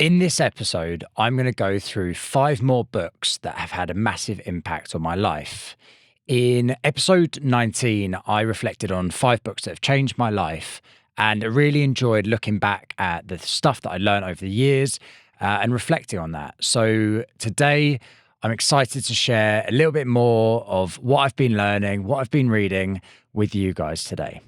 In this episode, I'm going to go through 5 more books that have had a massive impact on my life. In episode 19, I reflected on 5 books that have changed my life, and I really enjoyed looking back at the stuff that I learned over the years and reflecting on that. So today, I'm excited to share a little bit more of what I've been learning, what I've been reading with you guys today.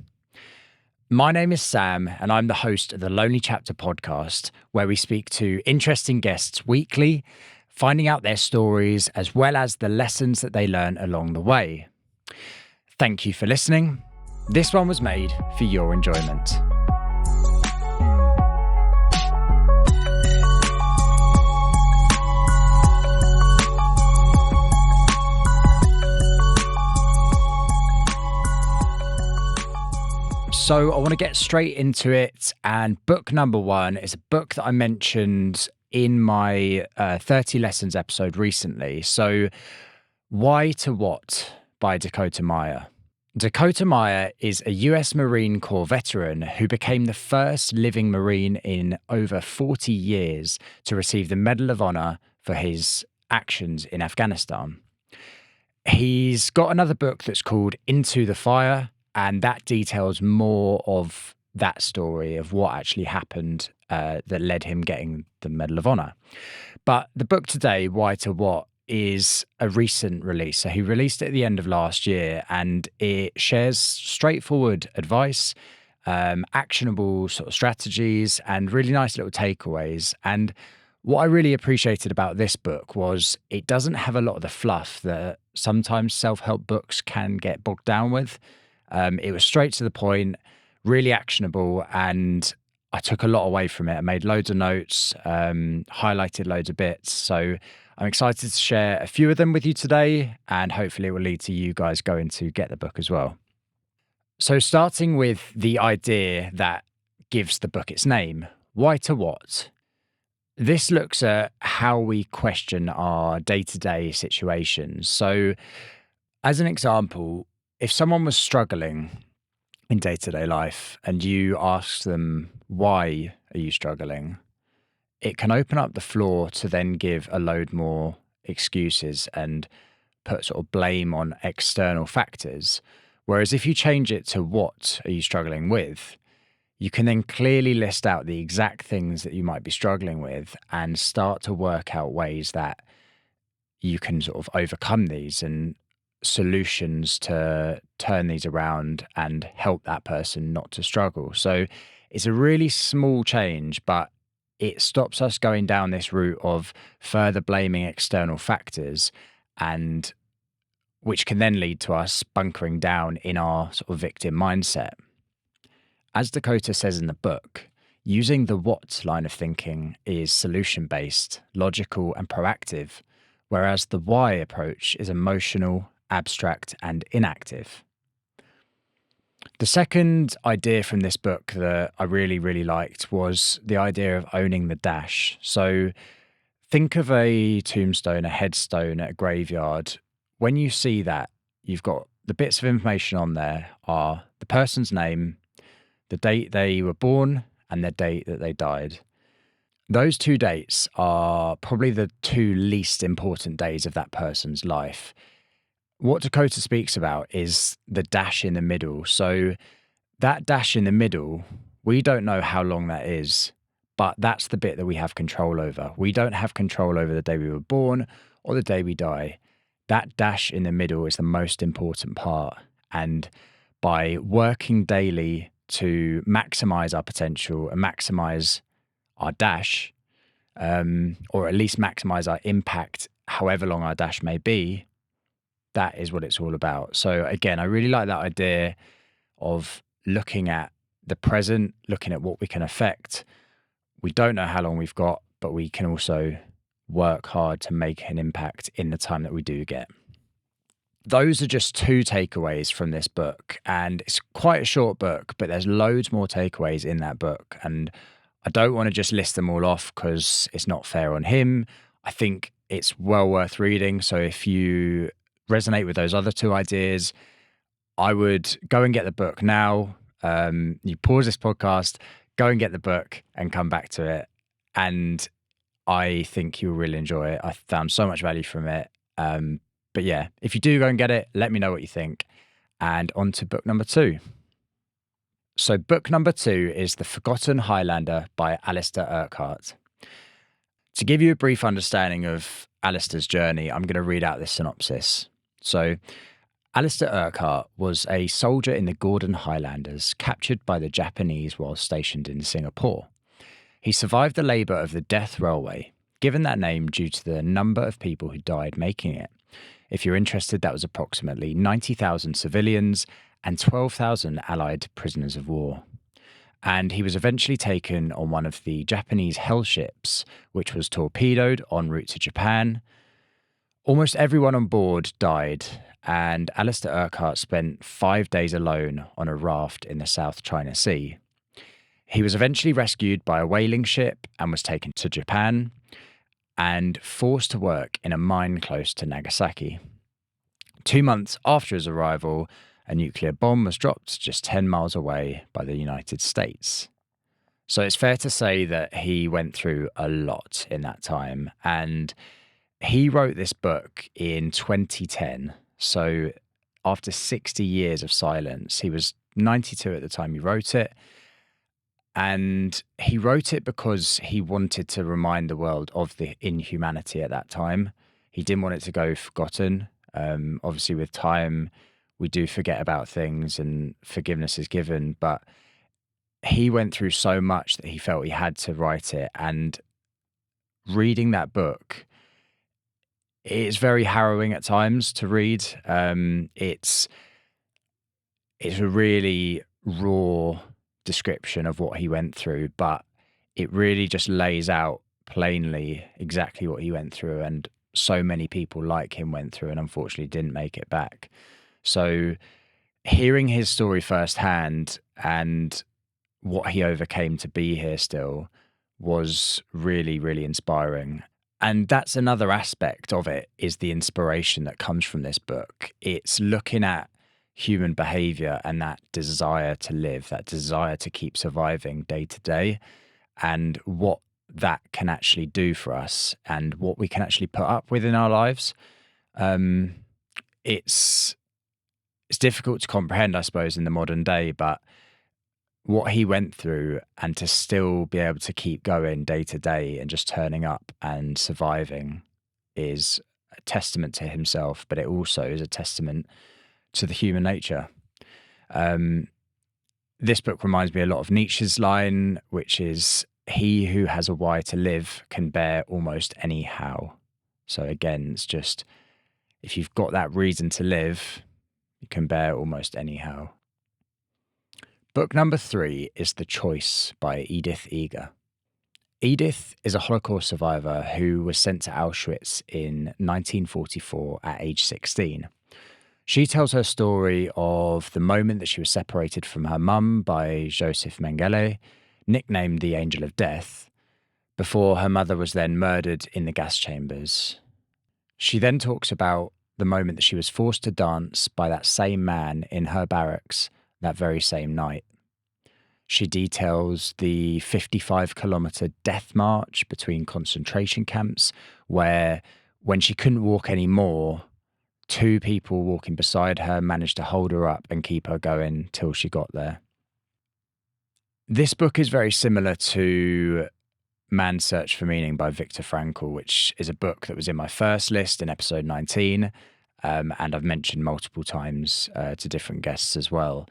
My name is Sam, and I'm the host of the Lonely Chapter podcast, where we speak to interesting guests weekly, finding out their stories as well as the lessons that they learn along the way. Thank you for listening. This one was made for your enjoyment. So I want to get straight into it, and book number 1 is a book that I mentioned in my 30 Lessons episode recently. So Why to What by Dakota Meyer. Dakota Meyer is a US Marine Corps veteran who became the first living Marine in over 40 years to receive the Medal of Honor for his actions in Afghanistan. He's got another book that's called Into the Fire, and that details more of that story of what actually happened that led him getting the Medal of Honor. But the book today, Why to What, is a recent release. So he released it at the end of last year, and it shares straightforward advice, actionable sort of strategies, and really nice little takeaways. And what I really appreciated about this book was it doesn't have a lot of the fluff that sometimes self-help books can get bogged down with. It was straight to the point, really actionable, and I took a lot away from it. I made loads of notes, highlighted loads of bits. So I'm excited to share a few of them with you today, and hopefully it will lead to you guys going to get the book as well. So starting with the idea that gives the book its name, Why to What? This looks at how we question our day-to-day situations. So as an example, if someone was struggling in day-to-day life and you ask them, why are you struggling? It can open up the floor to then give a load more excuses and put sort of blame on external factors. Whereas if you change it to what are you struggling with, you can then clearly list out the exact things that you might be struggling with and start to work out ways that you can sort of overcome these and solutions to turn these around and help that person not to struggle. So it's a really small change, but it stops us going down this route of further blaming external factors, and which can then lead to us bunkering down in our sort of victim mindset. As Dakota says in the book, using the what line of thinking is solution-based, logical, and proactive, whereas the why approach is emotional, abstract, and inactive. The second idea from this book that I really, really liked was the idea of owning the dash. So think of a tombstone, a headstone at a graveyard. When you see that, you've got the bits of information on there are the person's name, the date they were born, and the date that they died. Those 2 dates are probably the 2 least important days of that person's life. What Dakota speaks about is the dash in the middle. So that dash in the middle, we don't know how long that is, but that's the bit that we have control over. We don't have control over the day we were born or the day we die. That dash in the middle is the most important part. And by working daily to maximize our potential and maximize our dash, or at least maximize our impact, however long our dash may be, that is what it's all about. So again, I really like that idea of looking at the present, looking at what we can affect. We don't know how long we've got, but we can also work hard to make an impact in the time that we do get. Those are just 2 takeaways from this book, and it's quite a short book, but there's loads more takeaways in that book. And I don't want to just list them all off because it's not fair on him. I think it's well worth reading. So if you resonate with those other 2 ideas, I would go and get the book now. You pause this podcast, go and get the book and come back to it. And I think you'll really enjoy it. I found so much value from it. But yeah, if you do go and get it, let me know what you think. And on to book number 2. So, book number 2 is The Forgotten Highlander by Alistair Urquhart. To give you a brief understanding of Alistair's journey, I'm going to read out this synopsis. So, Alistair Urquhart was a soldier in the Gordon Highlanders, captured by the Japanese while stationed in Singapore. He survived the labour of the Death Railway, given that name due to the number of people who died making it. If you're interested, that was approximately 90,000 civilians and 12,000 Allied prisoners of war. And he was eventually taken on one of the Japanese hell ships, which was torpedoed en route to Japan. Almost everyone on board died, and Alistair Urquhart spent 5 days alone on a raft in the South China Sea. He was eventually rescued by a whaling ship and was taken to Japan and forced to work in a mine close to Nagasaki. 2 months after his arrival, a nuclear bomb was dropped just 10 miles away by the United States. So it's fair to say that he went through a lot in that time. And he wrote this book in 2010. So after 60 years of silence, he was 92 at the time he wrote it. And he wrote it because he wanted to remind the world of the inhumanity at that time. He didn't want it to go forgotten. Obviously, with time, we do forget about things and forgiveness is given. But he went through so much that he felt he had to write it. And reading that book, it's very harrowing at times to read. It's a really raw description of what he went through, but it really just lays out plainly exactly what he went through, and so many people like him went through and unfortunately didn't make it back. So hearing his story firsthand and what he overcame to be here still was really, really inspiring. And that's another aspect of it, is the inspiration that comes from this book. It's looking at human behavior and that desire to live, that desire to keep surviving day to day, and what that can actually do for us and what we can actually put up with in our lives. It's difficult to comprehend, I suppose, in the modern day, but what he went through, and to still be able to keep going day to day and just turning up and surviving, is a testament to himself, but it also is a testament to the human nature. This book reminds me a lot of Nietzsche's line, which is, "He who has a why to live can bear almost any how." So again, it's just, if you've got that reason to live, you can bear almost any how. Book number 3 is The Choice by Edith Eger. Edith is a Holocaust survivor who was sent to Auschwitz in 1944 at age 16. She tells her story of the moment that she was separated from her mum by Joseph Mengele, nicknamed the Angel of Death, before her mother was then murdered in the gas chambers. She then talks about the moment that she was forced to dance by that same man in her barracks that very same night. She details the 55-kilometre death march between concentration camps, where, when she couldn't walk anymore, 2 people walking beside her managed to hold her up and keep her going till she got there. This book is very similar to Man's Search for Meaning by Viktor Frankl, which is a book that was in my first list in episode 19, and I've mentioned multiple times to different guests as well.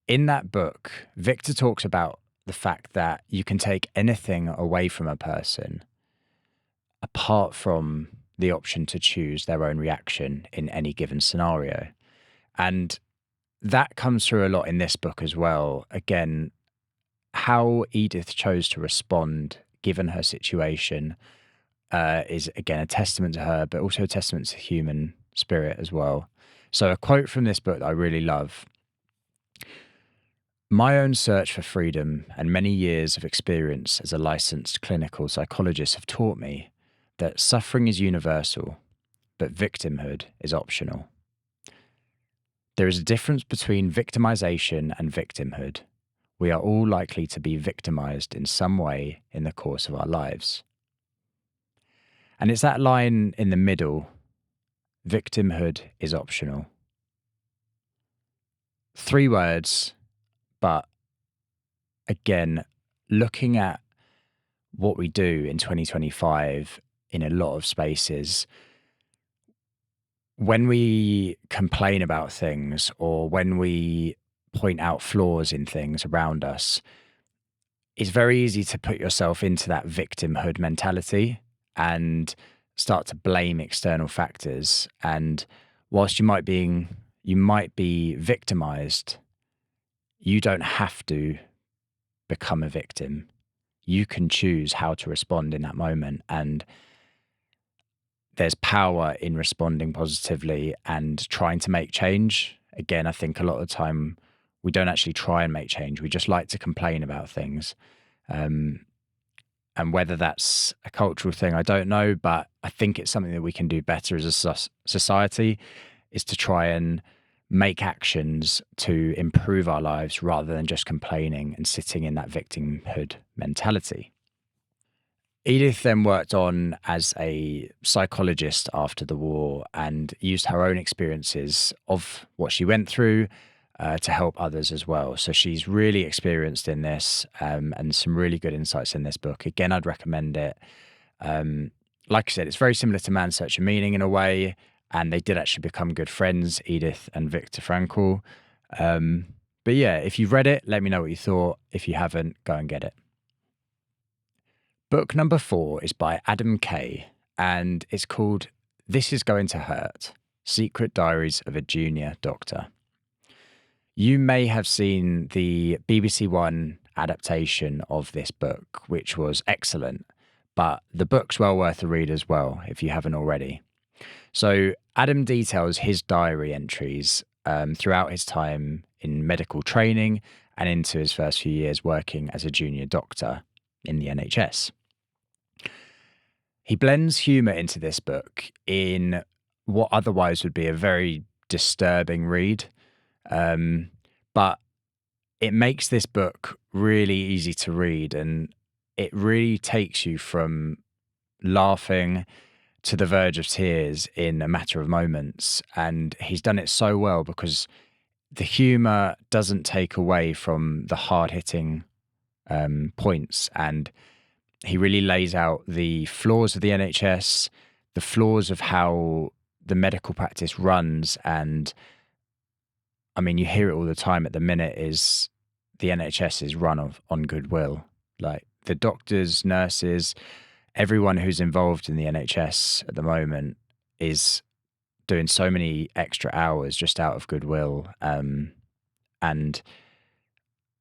In that book, Viktor talks about the fact that you can take anything away from a person apart from the option to choose their own reaction in any given scenario. And that comes through a lot in this book as well. Again, how Edith chose to respond given her situation is, again, a testament to her, but also a testament to human spirit as well. So a quote from this book that I really love: "My own search for freedom and many years of experience as a licensed clinical psychologist have taught me that suffering is universal, but victimhood is optional. There is a difference between victimization and victimhood. we are all likely to be victimized in some way in the course of our lives. And it's that line in the middle, victimhood is optional. 3 words, but again, looking at what we do in 2025 in a lot of spaces, when we complain about things or when we point out flaws in things around us, it's very easy to put yourself into that victimhood mentality and start to blame external factors. And whilst you might be victimized, you don't have to become a victim. You can choose how to respond in that moment. And there's power in responding positively and trying to make change. Again, I think a lot of the time we don't actually try and make change. We just like to complain about things. And whether that's a cultural thing, I don't know, but I think it's something that we can do better as a society, is to try and make actions to improve our lives rather than just complaining and sitting in that victimhood mentality. Edith then worked on as a psychologist after the war and used her own experiences of what she went through to help others as well. So she's really experienced in this and some really good insights in this book. Again, I'd recommend it. Like I said, it's very similar to Man's Search for Meaning in a way, and they did actually become good friends, Edith and Viktor Frankl. But yeah, if you've read it, let me know what you thought. If you haven't, go and get it. Book number 4 is by Adam Kay, and it's called This Is Going to Hurt: Secret Diaries of a Junior Doctor. You may have seen the BBC One adaptation of this book, which was excellent, but the book's well worth a read as well if you haven't already. So Adam details his diary entries throughout his time in medical training and into his first few years working as a junior doctor in the NHS. He blends humour into this book in what otherwise would be a very disturbing read, but it makes this book really easy to read, and it really takes you from laughing to the verge of tears in a matter of moments. And he's done it so well because the humour doesn't take away from the hard-hitting points, and he really lays out the flaws of the NHS, the flaws of how the medical practice runs. And I mean, you hear it all the time at the minute, is the NHS is run on goodwill. Like the doctors, nurses, everyone who's involved in the NHS at the moment is doing so many extra hours just out of goodwill, and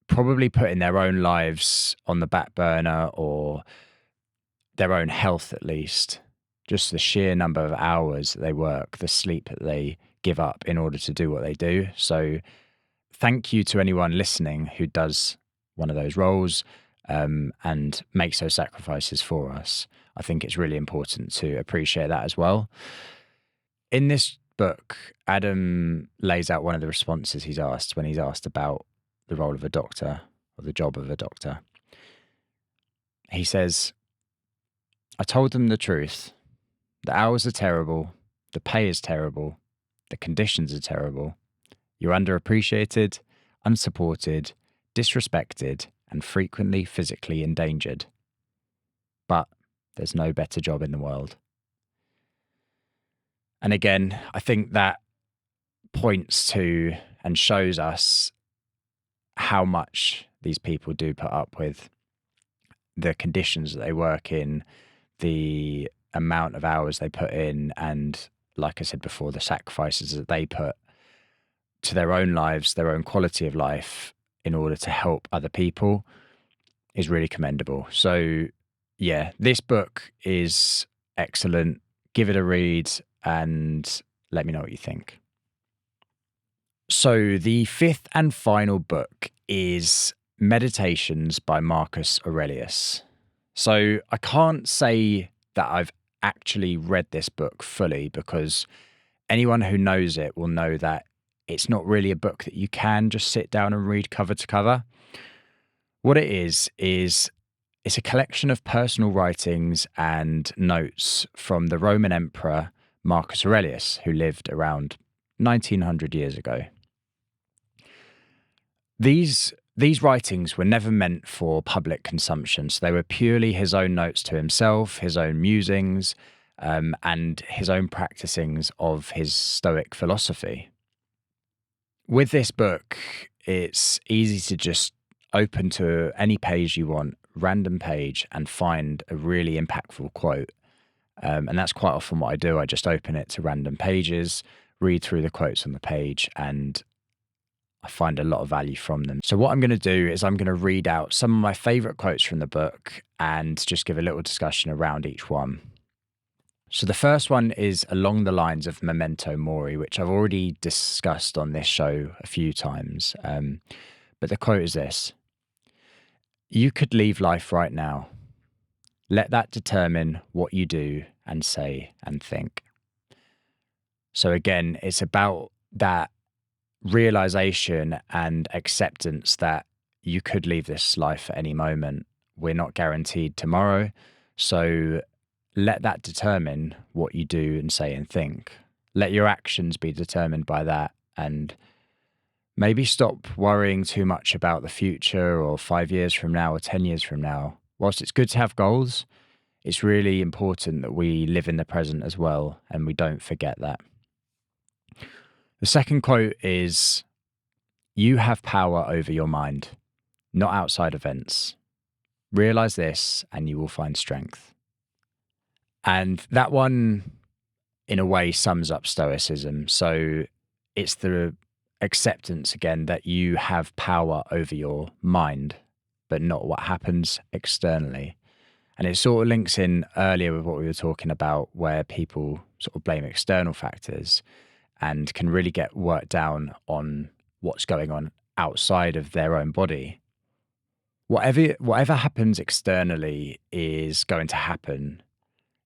probably putting their own lives on the back burner, or their own health at least. Just the sheer number of hours that they work, the sleep that they give up in order to do what they do. So thank you to anyone listening who does one of those roles and makes those sacrifices for us. I think it's really important to appreciate that as well. In this book, Adam lays out one of the responses he's asked when he's asked about the role of a doctor or the job of a doctor. He says, "I told them the truth. The hours are terrible. The pay is terrible. The conditions are terrible. You're underappreciated, unsupported, disrespected, and frequently physically endangered. But there's no better job in the world." And again, I think that points to and shows us how much these people do put up with, the conditions that they work in, the amount of hours they put in, and like I said before, the sacrifices that they put to their own lives, their own quality of life in order to help other people is really commendable. So yeah, this book is excellent. Give it a read and let me know what you think. So the 5th and final book is Meditations by Marcus Aurelius. So I can't say that I've actually read this book fully, because anyone who knows it will know that it's not really a book that you can just sit down and read cover to cover. What it is it's a collection of personal writings and notes from the Roman Emperor Marcus Aurelius, who lived around 1900 years ago. These writings were never meant for public consumption, so they were purely his own notes to himself, his own musings, and his own practicings of his Stoic philosophy. With this book, it's easy to just open to any page you want, random page, and find a really impactful quote. And that's quite often what I do. I just open it to random pages, read through the quotes on the page, and I find a lot of value from them. So what I'm going to do is I'm going to read out some of my favorite quotes from the book and just give a little discussion around each one. So the first one is along the lines of memento mori, which I've already discussed on this show a few times. But the quote is this: "You could leave life right now. Let that determine what you do and say and think." So again, it's about that realization and acceptance that you could leave this life at any moment. We're not guaranteed tomorrow. So let that determine what you do and say and think. Let your actions be determined by that. And maybe stop worrying too much about the future or 5 years from now or 10 years from now. Whilst it's good to have goals, it's really important that we live in the present as well and we don't forget that. The second quote is, "You have power over your mind, not outside events. Realize this and you will find strength." And that one, in a way, sums up Stoicism. So it's the acceptance again that you have power over your mind, but not what happens externally. And it sort of links in earlier with what we were talking about, where people sort of blame external factors and can really get worked down on what's going on outside of their own body. Whatever happens externally is going to happen.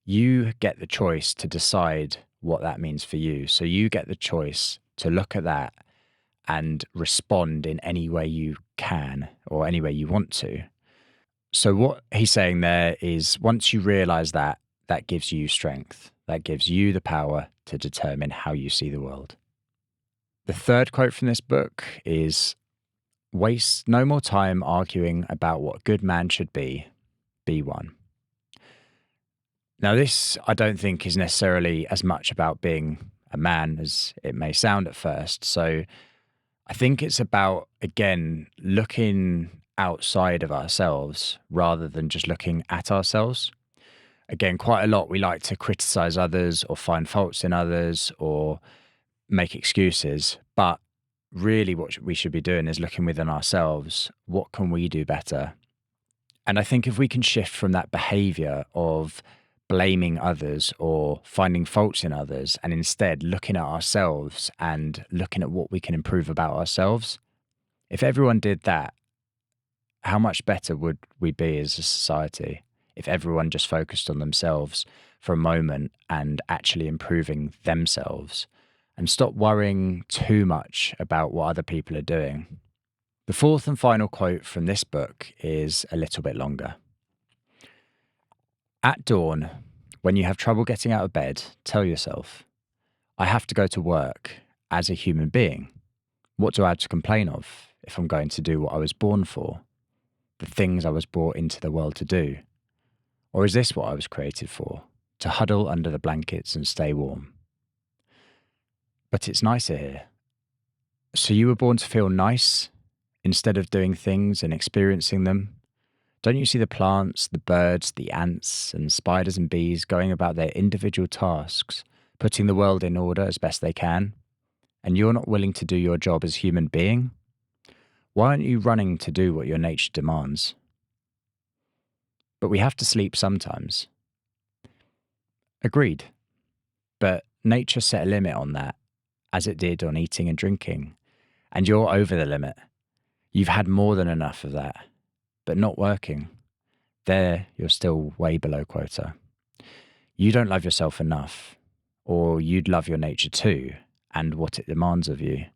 You get the choice to decide what that means for you. So you get the choice to look at that and respond in any way you can or any way you want to. So what he's saying there is, once you realize that, that gives you strength. That gives you the power to determine how you see the world. The third quote from this book is, "Waste no more time arguing about what a good man should be one." Now, this I don't think is necessarily as much about being a man as it may sound at first. So I think it's about, again, looking outside of ourselves rather than just looking at ourselves. Again, quite a lot we like to criticize others or find faults in others or make excuses. But really what we should be doing is looking within ourselves. What can we do better? And I think if we can shift from that behavior of blaming others or finding faults in others and instead looking at ourselves and looking at what we can improve about ourselves, if everyone did that, how much better would we be as a society if everyone just focused on themselves for a moment and actually improving themselves and stop worrying too much about what other people are doing? The fourth and final quote from this book is a little bit longer. "At dawn, when you have trouble getting out of bed, tell yourself, I have to go to work as a human being. What do I have to complain of if I'm going to do what I was born for? The things I was brought into the world to do? Or is this what I was created for? To huddle under the blankets and stay warm? But it's nicer here. So you were born to feel nice instead of doing things and experiencing them? Don't you see the plants, the birds, the ants and spiders and bees going about their individual tasks, putting the world in order as best they can? And you're not willing to do your job as a human being? Why aren't you running to do what your nature demands? But we have to sleep sometimes." Agreed. But nature set a limit on that, as it did on eating and drinking. And you're over the limit. You've had more than enough of that, but not working. There, you're still way below quota. You don't love yourself enough, or you'd love your nature too, and what it demands of you.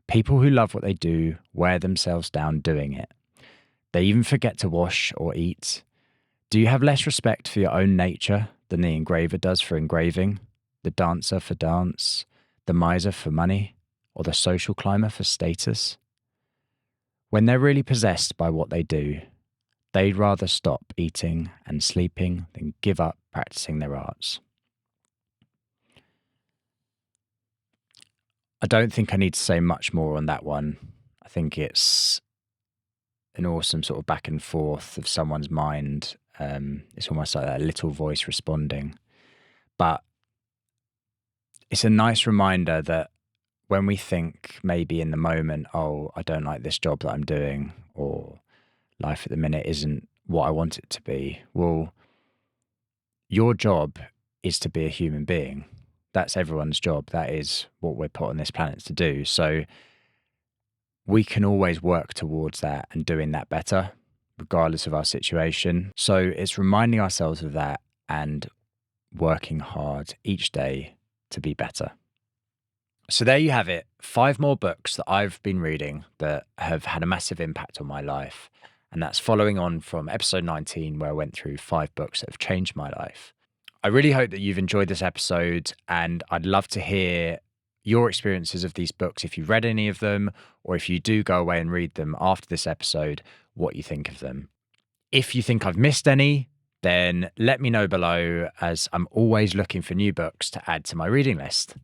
People who love what they do wear themselves down doing it. They even forget to wash or eat. Do you have less respect for your own nature than the engraver does for engraving, the dancer for dance, the miser for money, or the social climber for status? When they're really possessed by what they do, they'd rather stop eating and sleeping than give up practicing their arts. I don't think I need to say much more on that one. I think it's an awesome sort of back and forth of someone's mind. It's almost like that little voice responding. But it's a nice reminder that when we think maybe in the moment, oh, I don't like this job that I'm doing, or life at the minute isn't what I want it to be. Well, your job is to be a human being. That's everyone's job. That is what we're put on this planet to do. So we can always work towards that and doing that better, regardless of our situation. So it's reminding ourselves of that and working hard each day to be better. So there you have it. 5 more books that I've been reading that have had a massive impact on my life. And that's following on from episode 19, where I went through 5 books that have changed my life. I really hope that you've enjoyed this episode, and I'd love to hear your experiences of these books, if you've read any of them, or if you do go away and read them after this episode, what you think of them. If you think I've missed any, then let me know below, as I'm always looking for new books to add to my reading list.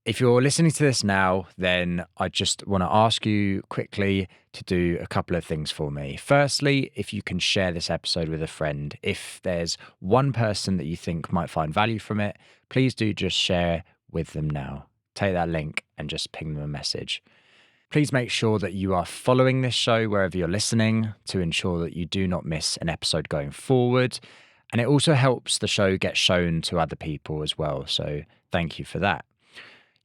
If you're listening to this now, then I just want to ask you quickly to do a couple of things for me. Firstly, if you can share this episode with a friend. If there's one person that you think might find value from it, please do just share with them now. Take that link and just ping them a message. Please make sure that you are following this show wherever you're listening to ensure that you do not miss an episode going forward. And it also helps the show get shown to other people as well. So thank you for that.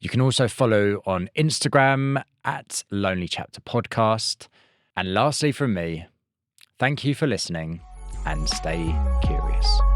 You can also follow on Instagram at Lonely Chapter Podcast. And lastly from me, thank you for listening and stay curious.